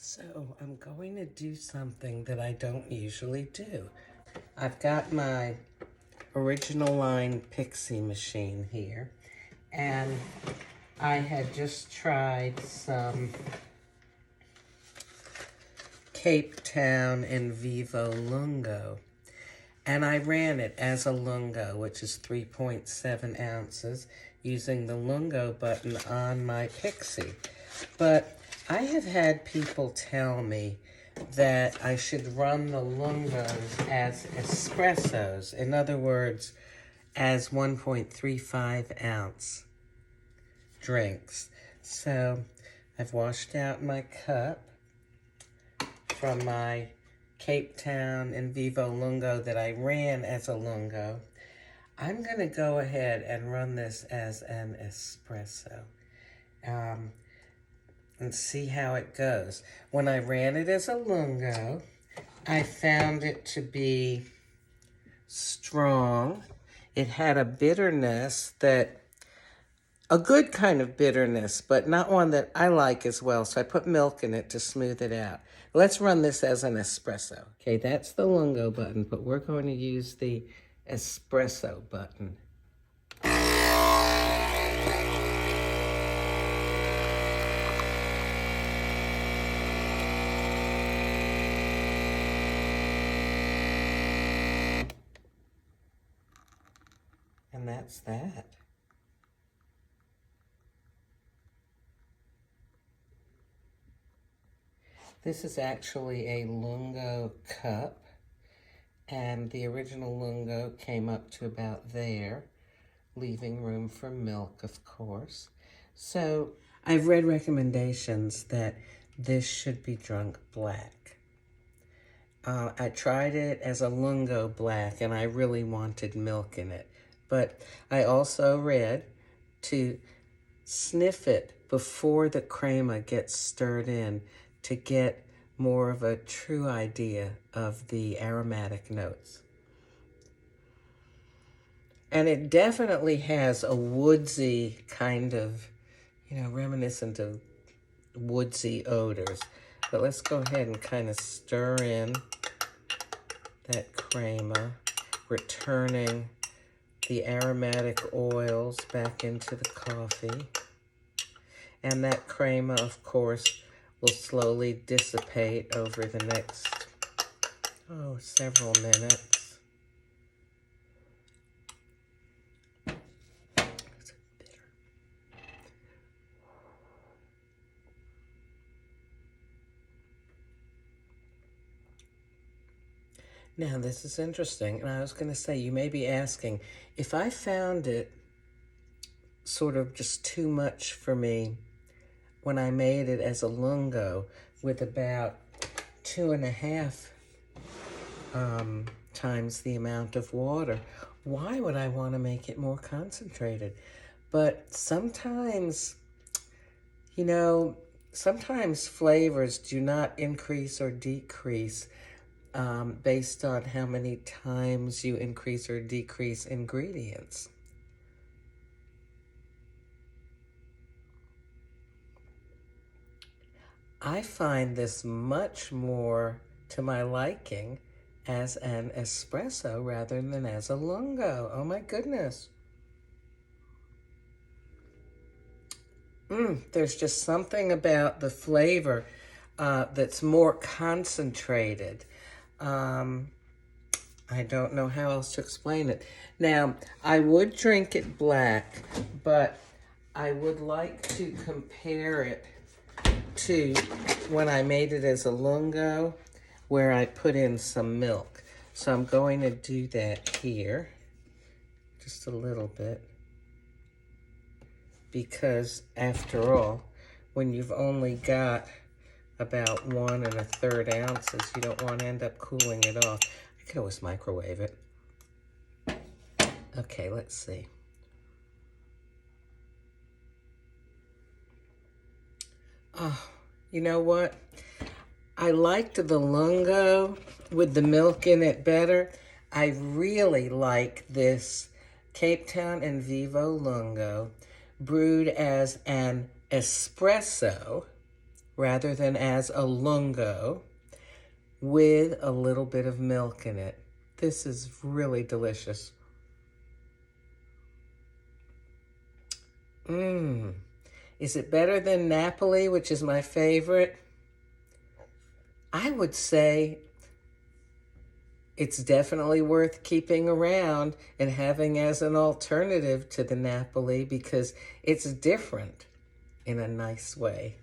So I'm going to do something that I don't usually do. I've got my original line Pixie machine here, and I had just tried some Cape Town Envivo Lungo, and I ran it as a Lungo, which is 3.7 ounces, using the Lungo button on my Pixie. But I have had people tell me that I should run the Lungos as espressos. In other words, as 1.35 ounce drinks. So I've washed out my cup from my Cape Town Envivo Lungo that I ran as a Lungo. I'm going to go ahead and run this as an espresso. And see how it goes. When I ran it as a Lungo, I found it to be strong. It had a bitterness a good kind of bitterness, but not one that I like as well. So I put milk in it to smooth it out. Let's run this as an espresso. Okay, that's the Lungo button, but we're going to use the espresso button. And that's that. This is actually a Lungo cup, and the original Lungo came up to about there, leaving room for milk, of course. So I've read recommendations that this should be drunk black. I tried it as a Lungo black, and I really wanted milk in it. But I also read to sniff it before the crema gets stirred in to get more of a true idea of the aromatic notes. And it definitely has a woodsy kind of, reminiscent of woodsy odors. But let's go ahead and kind of stir in that crema, returning the aromatic oils back into the coffee. And that crema, of course, will slowly dissipate over the next, several minutes. It's bitter. Now, this is interesting, and I was going to say, you may be asking, if I found it sort of just too much for me when I made it as a Lungo with about 2.5 times the amount of water, why would I want to make it more concentrated? But sometimes, sometimes flavors do not increase or decrease based on how many times you increase or decrease ingredients. I find this much more to my liking as an espresso rather than as a Lungo. Oh my goodness. There's just something about the flavor that's more concentrated. I don't know how else to explain it. Now, I would drink it black, but I would like to compare it to when I made it as a Lungo, where I put in some milk. So I'm going to do that here, just a little bit, because after all, when you've only got about 1 1/3 ounces, you don't want to end up cooling it off. I could always microwave it. Okay, let's see. Oh, you know what? I liked the Lungo with the milk in it better. I really like this Cape Town Envivo Lungo brewed as an espresso rather than as a lungo with a little bit of milk in it. This is really delicious. Is it better than Napoli, which is my favorite? I would say it's definitely worth keeping around and having as an alternative to the Napoli because it's different in a nice way.